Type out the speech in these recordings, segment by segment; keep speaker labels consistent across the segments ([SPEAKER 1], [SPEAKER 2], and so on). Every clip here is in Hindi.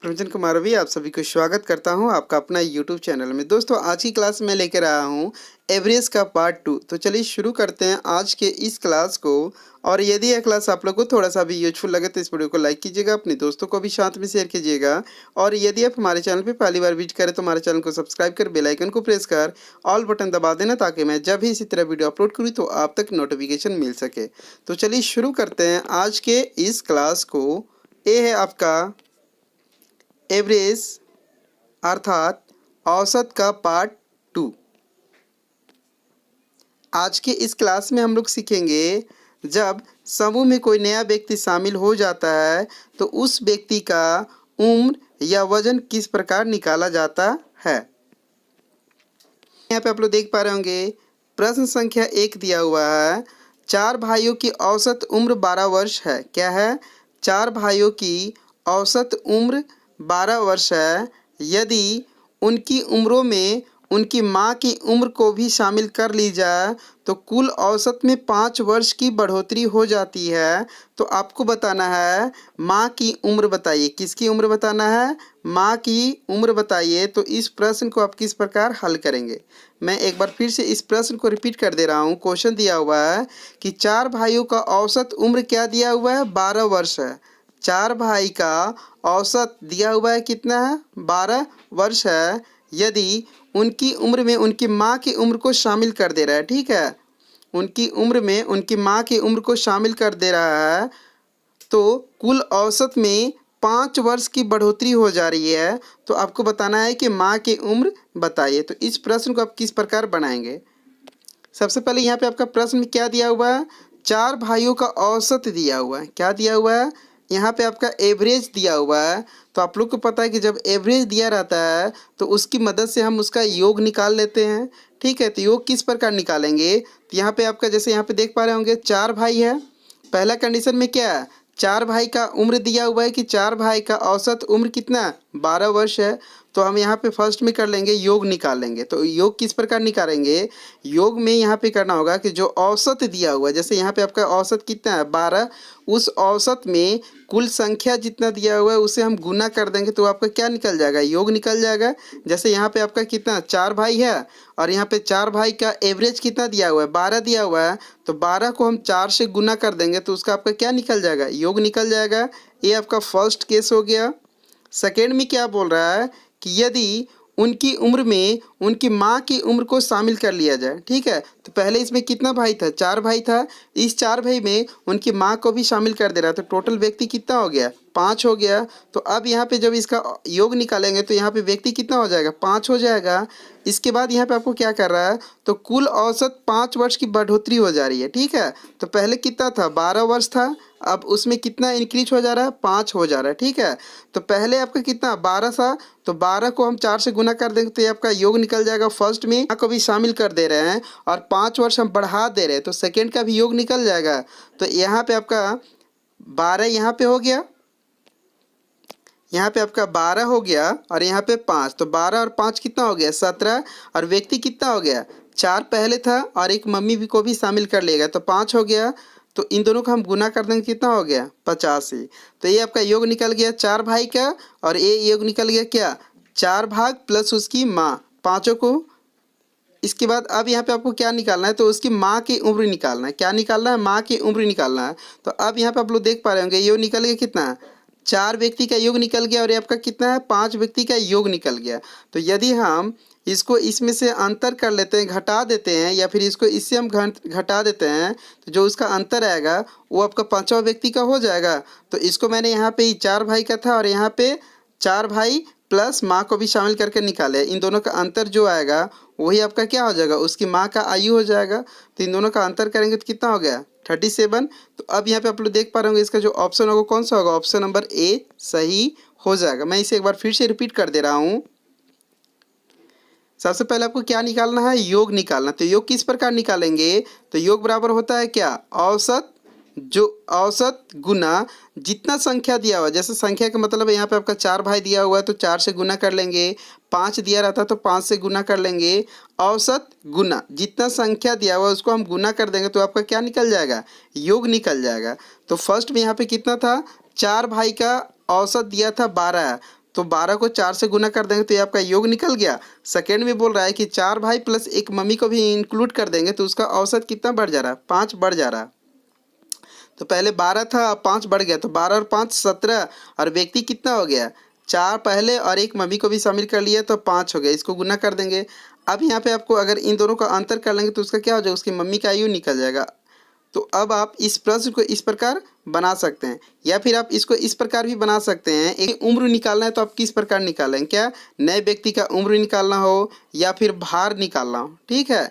[SPEAKER 1] रंजन कुमार रवि आप सभी को स्वागत करता हूं आपका अपना यूट्यूब चैनल में। दोस्तों आज की क्लास में लेकर आया हूं एवरेज का पार्ट 2। तो चलिए शुरू करते हैं आज के इस क्लास को। और यदि यह क्लास आप लोग को थोड़ा सा भी यूजफुल लगे तो इस वीडियो को लाइक कीजिएगा, अपने दोस्तों को भी साथ में शेयर कीजिएगा। और यदि आप हमारे चैनल पर पहली बार विजिट करें तो हमारे चैनल को सब्सक्राइब कर बेल आइकन को प्रेस कर ऑल बटन दबा देना, ताकि मैं जब भी इसी तरह वीडियो अपलोड करूँ तो आप तक नोटिफिकेशन मिल सके। तो चलिए शुरू करते हैं आज के इस क्लास को। ये है आपका एवरेज अर्थात औसत का पार्ट 2। आज के इस क्लास में हम लोग सीखेंगे जब समूह में कोई नया व्यक्ति शामिल हो जाता है तो उस व्यक्ति का उम्र या वजन किस प्रकार निकाला जाता है। यहाँ पे आप लोग देख पा रहे होंगे प्रश्न संख्या 1 दिया हुआ है। 4 भाइयों की औसत उम्र 12 वर्ष है। क्या है? 4 भाइयों की औसत उम्र 12 वर्ष है। यदि उनकी उम्रों में उनकी माँ की उम्र को भी शामिल कर ली जाए तो कुल औसत में 5 वर्ष की बढ़ोतरी हो जाती है। तो आपको बताना है माँ की उम्र बताइए। किसकी उम्र बताना है? माँ की उम्र बताइए। तो इस प्रश्न को आप किस प्रकार हल करेंगे? मैं एक बार फिर से इस प्रश्न को रिपीट कर दे रहा हूँ। क्वेश्चन दिया हुआ है कि 4 भाइयों का औसत उम्र क्या दिया हुआ है? 12 वर्ष है। 4 भाई का औसत दिया हुआ है कितना है? 12 वर्ष है। यदि उनकी उम्र में उनकी माँ की उम्र को शामिल कर दे रहा है, ठीक है, उनकी उम्र में उनकी माँ की उम्र को शामिल कर दे रहा है तो कुल औसत में 5 वर्ष की बढ़ोतरी हो जा रही है। तो आपको बताना है कि माँ की उम्र बताइए। तो इस प्रश्न को आप किस प्रकार बनाएंगे? सबसे पहले यहाँ पे आपका प्रश्न में क्या दिया हुआ है? 4 भाइयों का औसत दिया हुआ है। क्या दिया हुआ है? यहाँ पे आपका एवरेज दिया हुआ है। तो आप लोग को पता है कि जब एवरेज दिया रहता है तो उसकी मदद से हम उसका योग निकाल लेते हैं, ठीक है। तो योग किस प्रकार निकालेंगे? तो यहाँ पे आपका जैसे यहाँ पे देख पा रहे होंगे 4 भाई है। पहला कंडीशन में क्या है? 4 भाई का उम्र दिया हुआ है कि 4 भाई का औसत उम्र कितना? 12 वर्ष है। तो हम यहाँ पे फर्स्ट में कर लेंगे योग निकालेंगे। तो योग किस प्रकार निकालेंगे? योग में यहाँ पे करना होगा कि जो औसत दिया हुआ है, जैसे यहाँ पे आपका औसत कितना है? 12। उस औसत में कुल संख्या जितना दिया हुआ है उसे हम गुना कर देंगे तो आपका क्या निकल जाएगा? योग निकल जाएगा। जैसे यहाँ पे आपका कितना? 4 भाई है और यहाँ पे 4 भाई का एवरेज कितना दिया हुआ है? 12 दिया हुआ है। तो 12 को हम 4 से गुना कर देंगे तो उसका आपका क्या निकल जाएगा? योग निकल जाएगा। ये आपका फर्स्ट केस हो गया। सेकेंड में क्या बोल रहा है कि यदि उनकी उम्र में उनकी माँ की उम्र को शामिल कर लिया जाए, ठीक है। तो पहले इसमें कितना भाई था? 4 भाई था। इस 4 भाई में उनकी माँ को भी शामिल कर दे रहा है तो टोटल व्यक्ति कितना हो गया? 5 हो गया। तो अब यहाँ पे जब इसका योग निकालेंगे तो यहाँ पे व्यक्ति कितना हो जाएगा? 5 हो जाएगा। इसके बाद यहाँ पे आपको क्या कर रहा है? तो कुल औसत 5 वर्ष की बढ़ोतरी हो जा रही है, ठीक है। तो पहले कितना था? 12 वर्ष था। अब उसमें कितना इंक्रीज हो जा रहा है? 5 हो जा रहा है, ठीक है। तो पहले आपका कितना? 12 था। तो 12 को हम 4 से गुना कर देंगे तो ये आपका योग निकल जाएगा। फर्स्ट में को भी शामिल कर दे रहे हैं और 5 वर्ष हम बढ़ा दे रहे हैं तो सेकेंड का भी योग निकल जाएगा। तो यहाँ पे आपका 12 यहाँ पे हो गया, यहाँ पे आपका 12 हो गया और यहाँ पे 5। तो 12 और 5 कितना हो गया? 17। और व्यक्ति कितना हो गया? 4 पहले था और एक मम्मी भी को भी शामिल कर लेगा तो 5 हो गया। तो इन दोनों का हम गुना कर देंगे कितना हो गया? 85। तो ये आपका योग निकल गया 4 भाई का। और ये योग निकल गया क्या? 4 भाग प्लस उसकी माँ, पाँचों को। इसके बाद अब यहाँ पे आपको क्या निकालना है? तो उसकी माँ की उम्र निकालना है। क्या निकालना है? माँ की उम्र निकालना है। तो अब यहाँ पे आप लोग देख पा रहे होंगे योग निकल गया कितना? 4 व्यक्ति का योग निकल गया और ये आपका कितना है? 5 व्यक्ति का योग निकल गया। तो यदि हम इसको इसमें से अंतर कर लेते हैं, घटा देते हैं, या फिर इसको इससे हम घटा देते हैं तो जो उसका अंतर आएगा वो आपका 5वां व्यक्ति का हो जाएगा। तो इसको मैंने यहाँ पे 4 भाई का था और यहाँ पे 4 भाई प्लस माँ को भी शामिल करके निकाले। इन दोनों का अंतर जो आएगा वही आपका क्या हो जाएगा? उसकी माँ का आयु हो जाएगा। तो इन दोनों का अंतर करेंगे तो कितना हो गया? 37। तो अब यहाँ पे आप लोग देख पा रहे होंगे इसका जो ऑप्शन होगा कौन सा होगा? ऑप्शन नंबर ए सही हो जाएगा। मैं इसे एक बार फिर से रिपीट कर दे रहा हूँ। सबसे पहले आपको क्या निकालना है? योग निकालना। तो योग किस प्रकार निकालेंगे? तो योग बराबर होता है क्या? औसत, जो औसत गुना जितना संख्या दिया हुआ है। जैसे संख्या का मतलब है यहाँ पे आपका 4 भाई दिया हुआ है तो 4 से गुना कर लेंगे। 5 दिया रहता तो 5 से गुना कर लेंगे। औसत गुना जितना संख्या दिया हुआ है उसको हम गुना कर देंगे तो आपका क्या निकल जाएगा? योग निकल जाएगा। तो फर्स्ट में यहाँ पे कितना था? 4 भाई का औसत दिया था 12। तो 12 को 4 से गुना कर देंगे तो ये आपका योग निकल गया। सेकेंड में बोल रहा है कि 4 भाई प्लस एक मम्मी को भी इंक्लूड कर देंगे तो उसका औसत कितना बढ़ जा रहा है, 5 बढ़ जा रहा है। तो पहले 12 था, अब 5 बढ़ गया, तो 12 और 5 17, और व्यक्ति कितना हो गया, 4 पहले और एक मम्मी को भी शामिल कर लिया तो 5 हो गया। इसको गुना कर देंगे। अब यहाँ पे आपको अगर इन दोनों का अंतर कर लेंगे तो उसका क्या हो जाएगा, उसकी मम्मी का आयु निकल जाएगा। तो अब आप इस प्रश्न को इस प्रकार बना सकते हैं, या फिर आप इसको इस प्रकार भी बना सकते हैं। एक उम्र निकालना है तो आप किस प्रकार निकालेंगे, क्या नए व्यक्ति का उम्र निकालना हो या फिर भार निकालना हो, ठीक है।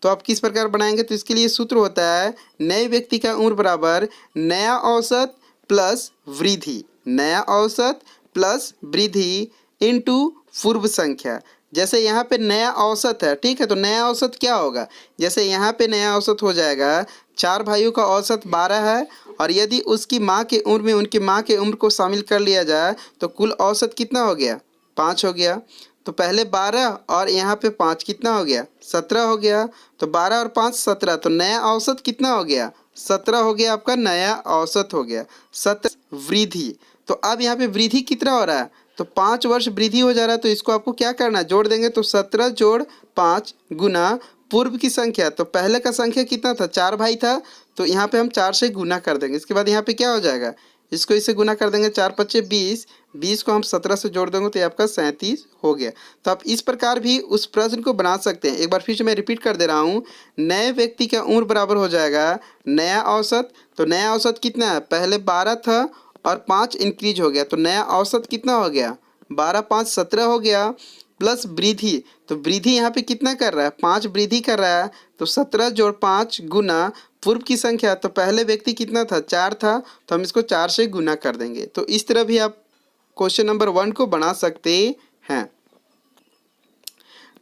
[SPEAKER 1] तो आप किस प्रकार बनाएंगे, तो इसके लिए सूत्र होता है नए व्यक्ति का उम्र बराबर नया औसत प्लस वृद्धि, नया औसत प्लस वृद्धि इनटू पूर्व संख्या। जैसे यहाँ पे नया औसत है, ठीक है, तो नया औसत क्या होगा, जैसे यहाँ पे नया औसत हो जाएगा 4 भाइयों का औसत 12 है, और यदि उसकी माँ के उम्र में उनकी माँ के उम्र को शामिल कर लिया जाए तो कुल औसत कितना हो गया, 5 हो गया। तो पहले 12 और यहाँ पे 5 कितना हो गया, 17 हो गया। तो 12 और 5 17, तो नया औसत कितना हो गया, 17 हो गया, आपका नया औसत हो गया। 17 वृद्धि, तो अब यहाँ पे वृद्धि कितना हो रहा है, तो 5 वर्ष वृद्धि हो जा रहा है। तो इसको आपको क्या करना है, जोड़ देंगे। तो 17 जोड़ 5 गुना पूर्व की संख्या, तो पहले का संख्या कितना था, 4 भाई था, तो यहाँ पे हम 4 से गुना कर देंगे। इसके बाद यहाँ पे क्या हो जाएगा, इसको इससे गुना कर देंगे, 4 पच्चे 20, 20 को हम 17 से जोड़ देंगे तो ये आपका 37 हो गया। तो आप इस प्रकार भी उस प्रश्न को बना सकते हैं। एक बार फिर से मैं रिपीट कर दे रहा हूँ, नए व्यक्ति का उम्र बराबर हो जाएगा नया औसत। तो नया औसत कितना है, पहले 12 था और 5 इंक्रीज हो गया, तो नया औसत कितना हो गया, 12 5 17 हो गया, प्लस वृद्धि। तो वृद्धि यहाँ पे कितना कर रहा है, 5 वृद्धि कर रहा है, तो 17 जोड़ 5 गुना पूर्व की संख्या, तो पहले व्यक्ति कितना था, 4 था, तो हम इसको 4 से गुना कर देंगे। तो इस तरह भी आप क्वेश्चन नंबर 1 को बना सकते हैं।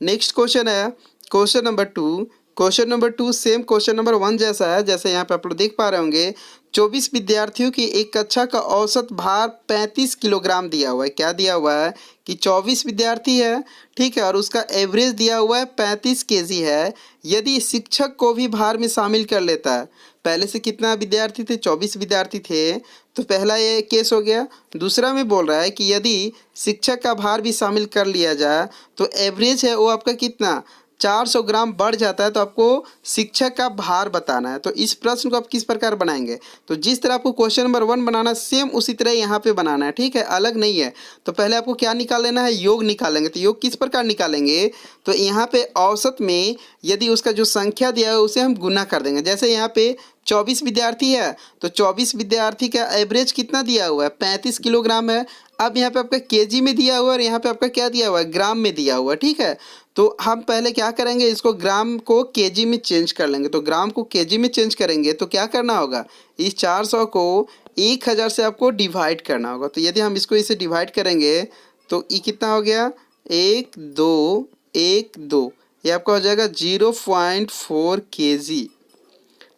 [SPEAKER 1] नेक्स्ट क्वेश्चन है question number 2। Question number 2 same question number 1 जैसा है। जैसे यहाँ पे आप लोग देख पा रहे होंगे, 24 विद्यार्थियों की एक कक्षा का औसत भार 35 किलोग्राम दिया हुआ है। क्या दिया हुआ है कि 24 विद्यार्थी है, ठीक है, और उसका एवरेज दिया हुआ है 35 केजी है। यदि शिक्षक को भी भार में शामिल कर लेता है, पहले से कितना विद्यार्थी थे, 24 विद्यार्थी थे, तो पहला ये केस हो गया। दूसरा में बोल रहा है कि यदि शिक्षक का भार भी शामिल कर लिया जाए तो एवरेज है वो आपका कितना, 400 ग्राम बढ़ जाता है। तो आपको शिक्षक का भार बताना है। तो इस प्रश्न को आप किस प्रकार बनाएंगे, तो जिस तरह आपको क्वेश्चन नंबर 1 बनाना सेम उसी तरह यहाँ पे बनाना है, ठीक है, अलग नहीं है। तो पहले आपको क्या निकाल लेना है, योग निकालेंगे। तो योग किस प्रकार निकालेंगे, तो यहाँ पे औसत में यदि उसका जो संख्या दिया है उसे हम गुना कर देंगे। जैसे यहाँ पे 24 विद्यार्थी है, तो 24 विद्यार्थी का एवरेज कितना दिया हुआ है, 35 किलोग्राम है। अब यहाँ पे आपका केजी में दिया हुआ है और यहाँ पे आपका क्या दिया हुआ है, ग्राम में दिया हुआ है, ठीक है। तो हम पहले क्या करेंगे, इसको ग्राम को केजी में चेंज कर लेंगे। तो ग्राम को केजी में चेंज करेंगे तो क्या करना होगा, इस 400 को 1000 से आपको डिवाइड करना होगा। तो यदि हम इसको इसे डिवाइड करेंगे तो ये कितना हो गया, 1 2 1 2, ये आपका हो जाएगा 0.4 केजी,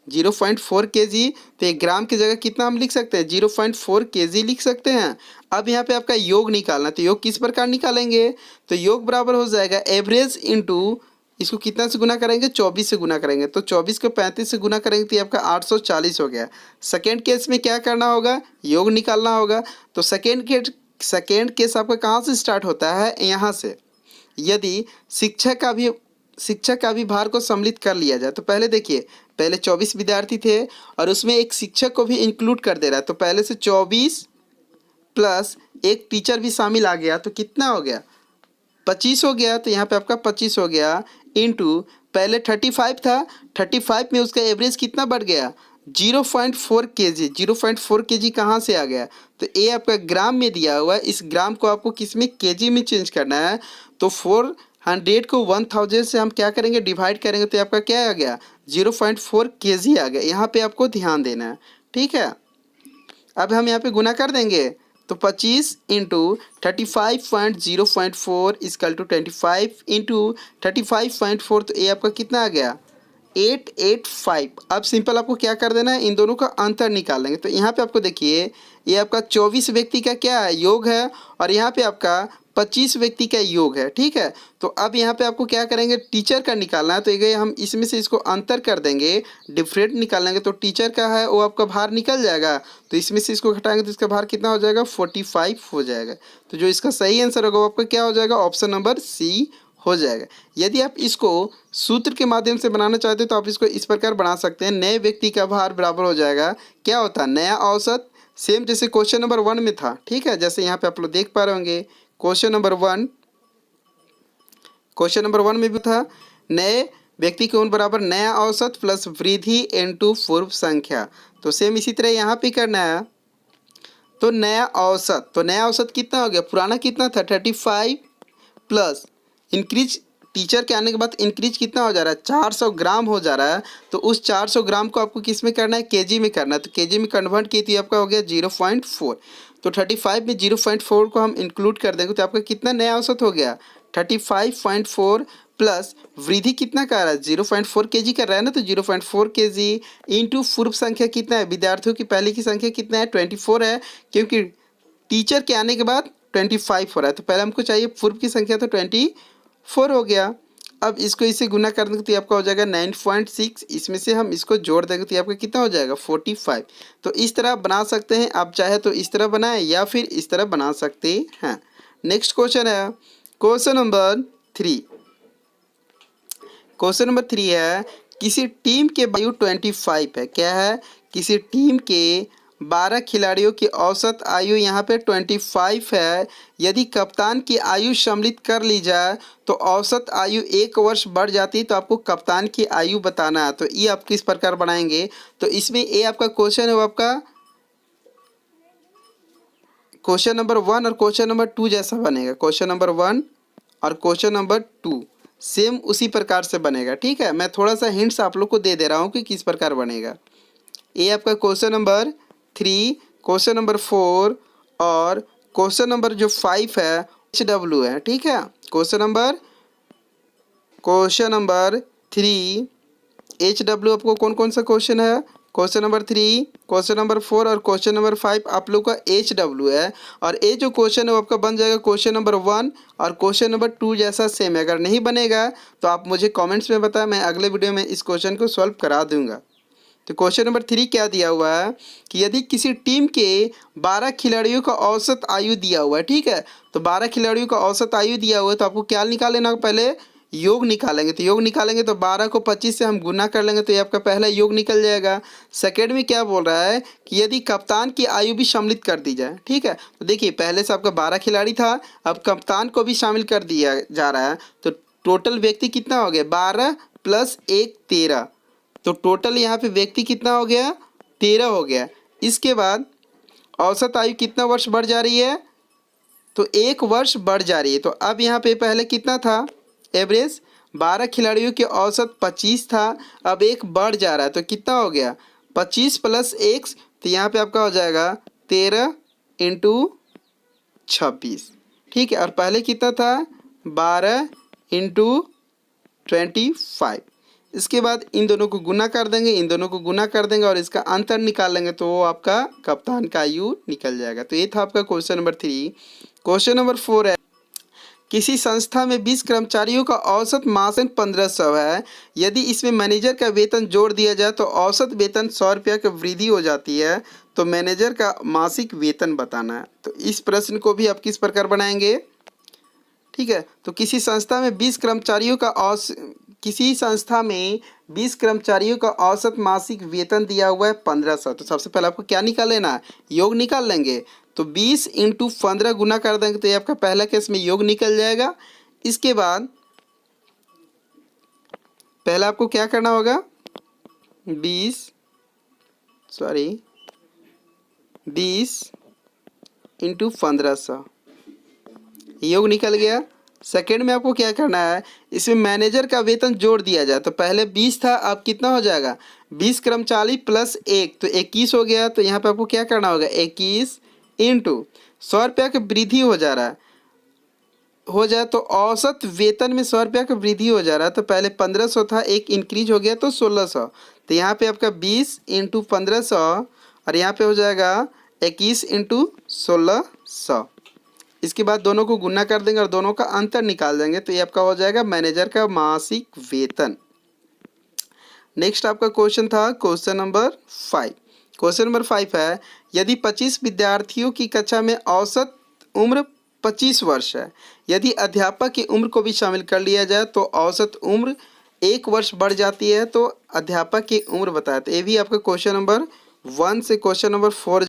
[SPEAKER 1] 0.4 केजी। तो एक ग्राम की जगह कितना हम लिख सकते हैं, 0.4 केजी लिख सकते हैं। अब यहाँ पे आपका योग निकालना, तो योग किस प्रकार निकालेंगे, तो योग बराबर हो जाएगा एवरेज इंटू, इसको कितना से गुना करेंगे, 24 से गुना करेंगे। तो 24 को 35 से गुना करेंगे तो ये आपका 840 हो गया। सेकेंड केस में क्या करना होगा, योग निकालना होगा। तो सेकेंड केस आपका कहाँ से स्टार्ट होता है, यहाँ से। यदि शिक्षक का भी भार को सम्मिलित कर लिया जाए, तो पहले देखिए, पहले 24 विद्यार्थी थे और उसमें एक शिक्षक को भी इंक्लूड कर दे रहा है। तो पहले से 24 प्लस एक टीचर भी शामिल आ गया तो कितना हो गया, 25 हो गया। तो यहाँ पे आपका 25 हो गया इंटू, पहले 35 था, 35 में उसका एवरेज कितना बढ़ गया, 0.4 केजी। 0.4 केजी कहाँ से आ गया, तो ये आपका ग्राम में दिया हुआ है। इस ग्राम को आपको किस में, केजी में चेंज करना है। तो 400 को 1000 से हम क्या करेंगे, डिवाइड करेंगे तो आपका क्या आ गया, 0.4 केजी आ गया। यहाँ पे आपको ध्यान देना है, ठीक है। अब हम यहाँ पे गुना कर देंगे, तो 25 इंटू 35.0.4 इक्वल टू 25 इंटू 35.4, तो ये आपका कितना आ गया, 885। अब सिंपल आपको क्या कर देना है, इन दोनों का अंतर निकाल लेंगे। तो यहाँ पे आपको देखिए ये आपका 24 व्यक्ति का क्या है, योग है, और यहाँ पे आपका 25 व्यक्ति का योग है। ठीक है, तो अब यहाँ पे आपको क्या करेंगे, टीचर का निकालना है। तो ये हम इसमें से इसको अंतर कर देंगे, डिफरेंट निकालेंगे, तो टीचर का है वो आपका भार निकल जाएगा। तो इसमें से इसको घटाएंगे तो इसका भार कितना हो जाएगा, 45 हो जाएगा। तो जो इसका सही आंसर होगा वो आपका क्या हो जाएगा, ऑप्शन नंबर सी हो जाएगा। यदि आप इसको सूत्र के माध्यम से बनाना चाहते हो तो आप इसको इस प्रकार बना सकते हैं, नए व्यक्ति का भार बराबर हो जाएगा, क्या होता है, नया औसत, सेम जैसे क्वेश्चन नंबर 1 में था। ठीक है, जैसे यहाँ पे आप लोग देख पा रहे होंगे क्वेश्चन नंबर 1 में भी था, नए व्यक्ति के उम्र बराबर नया औसत प्लस वृद्धि इनटू पूर्व संख्या। तो सेम इसी तरह यहाँ पे करना है। तो नया औसत कितना हो गया, पुराना कितना था 35 प्लस इंक्रीज, टीचर के आने के बाद इंक्रीज कितना हो जा रहा है, 400 ग्राम हो जा रहा है। तो उस 400 ग्राम को आपको किस में करना है, केजी में करना है। तो केजी में कन्वर्ट की तो आपका हो गया 0.4। तो 35 में 0.4 को हम इंक्लूड कर देंगे तो आपका कितना नया औसत हो गया, 35.4 प्लस वृद्धि कितना कर रहा है, 0.4 केजी कर रहा है ना। तो 0.4 केजी इंटू पूर्व संख्या कितना है, विद्यार्थियों की पहले की संख्या कितना है, 24 है, क्योंकि टीचर के आने के बाद 25 हो रहा है। तो पहले हमको चाहिए पूर्व की संख्या, तो 24 हो गया। अब इसको इसे गुना कर देंगे तो आपका हो जाएगा 9.6, इसमें से हम इसको जोड़ देंगे तो आपका कितना हो जाएगा 45। तो इस तरह बना सकते हैं, आप चाहे तो इस तरह बनाएं या फिर इस तरह बना सकते हैं। नेक्स्ट क्वेश्चन है क्वेश्चन नंबर 3। क्वेश्चन नंबर 3 है, किसी टीम के आयु 25 है, क्या है, किसी टीम के 12 खिलाड़ियों की औसत आयु यहाँ पे 25 है। यदि कप्तान की आयु सम्मिलित कर ली जाए तो औसत आयु 1 वर्ष बढ़ जाती है। तो आपको कप्तान की आयु बताना है। तो ये आप किस प्रकार बनाएंगे, तो इसमें ये आपका क्वेश्चन है वो आपका क्वेश्चन नंबर 1 और क्वेश्चन नंबर 2 जैसा बनेगा। क्वेश्चन नंबर 1 और क्वेश्चन नंबर 2 सेम उसी प्रकार से बनेगा। ठीक है, मैं थोड़ा सा हिंट्स आप लोग को दे दे रहा हूँ कि किस प्रकार बनेगा। ये आपका क्वेश्चन नंबर 3, क्वेश्चन नंबर 4 और क्वेश्चन नंबर जो 5 है HW है। ठीक है, क्वेश्चन नंबर 3 HW आपको कौन कौन सा क्वेश्चन है, क्वेश्चन नंबर 3, क्वेश्चन नंबर 4 और क्वेश्चन नंबर 5 आप लोग का HW है। और ये जो क्वेश्चन है वो आपका बन जाएगा क्वेश्चन नंबर 1 और क्वेश्चन नंबर 2 जैसा सेम है। अगर नहीं बनेगा तो आप मुझे कमेंट्स में बताएं, मैं अगले वीडियो में इस क्वेश्चन को सॉल्व करा दूंगा। तो क्वेश्चन नंबर 3 क्या दिया हुआ है कि यदि किसी टीम के 12 खिलाड़ियों का औसत आयु दिया हुआ है। ठीक है, तो 12 खिलाड़ियों का औसत आयु दिया हुआ है तो आपको क्या निकालेना, पहले योग निकालेंगे। तो योग निकालेंगे तो 12 को 25 से हम गुना कर लेंगे तो ये आपका पहला योग निकल जाएगा। सेकेंड में क्या बोल रहा है कि यदि कप्तान की आयु भी सम्मिलित कर दी जाए। ठीक है, तो देखिए पहले से आपका 12 खिलाड़ी था, अब कप्तान को भी शामिल कर दिया जा रहा है। तो टोटल व्यक्ति कितना हो गया, 12 प्लस 1 13। तो टोटल यहाँ पे व्यक्ति कितना हो गया, 13 हो गया। इसके बाद औसत आयु कितना वर्ष बढ़ जा रही है, तो 1 वर्ष बढ़ जा रही है। तो अब यहाँ पे पहले कितना था, एवरेज 12 खिलाड़ियों की औसत 25 था, अब 1 बढ़ जा रहा है तो कितना हो गया 25 प्लस 1। तो यहाँ पे आपका हो जाएगा 13 इंटू 26। ठीक है, और पहले कितना था 12 इंटू 25। इसके बाद इन दोनों को गुना कर देंगे, इन दोनों को गुना कर देंगे और इसका अंतर निकाल लेंगे तो वो आपका कप्तान का आयु निकल जाएगा। तो ये था आपका क्वेश्चन नंबर 3। क्वेश्चन नंबर 4 है, किसी संस्था में 20 कर्मचारियों का औसत मासिक 1500 है। यदि इसमें मैनेजर का वेतन जोड़ दिया जाए तो औसत वेतन 100 रुपया की वृद्धि हो जाती है। तो मैनेजर का मासिक वेतन बताना है। तो इस प्रश्न को भी आप किस प्रकार बनाएंगे। ठीक है, तो किसी संस्था में 20 कर्मचारियों का औसत मासिक वेतन दिया हुआ है 1500। तो सबसे पहले आपको क्या निकाल लेना है, योग निकाल लेंगे। तो 20 इंटू 15 गुना कर देंगे तो ये आपका पहला केस में योग निकल जाएगा। इसके बाद पहला आपको क्या करना होगा, 20 इंटू 1500 योग निकल गया। सेकेंड में आपको क्या करना है, इसमें मैनेजर का वेतन जोड़ दिया जाए। तो पहले 20 था, अब कितना हो जाएगा 20 कर्मचारी प्लस 1 तो 21 हो गया। तो यहाँ पे आपको क्या करना होगा 21 इंटू 100 रुपया की वृद्धि हो जाए तो औसत वेतन में 100 रुपया की वृद्धि हो जा रहा है। तो पहले 1500 था, एक इंक्रीज हो गया तो 1600। तो यहाँ पे आपका 20 इंटू 1500 और यहाँ पे हो जाएगा 21 इंटू 1600। इसके बाद दोनों को गुना कर देंगे और दोनों का अंतर निकाल देंगे, तो ये आपका हो जाएगा मैनेजर का मासिक वेतन। नेक्स्ट आपका क्वेश्चन था क्वेश्चन नंबर 5। क्वेश्चन नंबर 5 है, यदि 25 विद्यार्थियों की कक्षा में औसत उम्र 25 वर्ष है, यदि अध्यापक की उम्र को भी शामिल कर लिया जाए तो औसत उम्र 1 वर्ष बढ़ जाती है, तो अध्यापक की उम्र बताए। तो ये भी आपका क्वेश्चन नंबर 1 से क्वेश्चन नंबर 4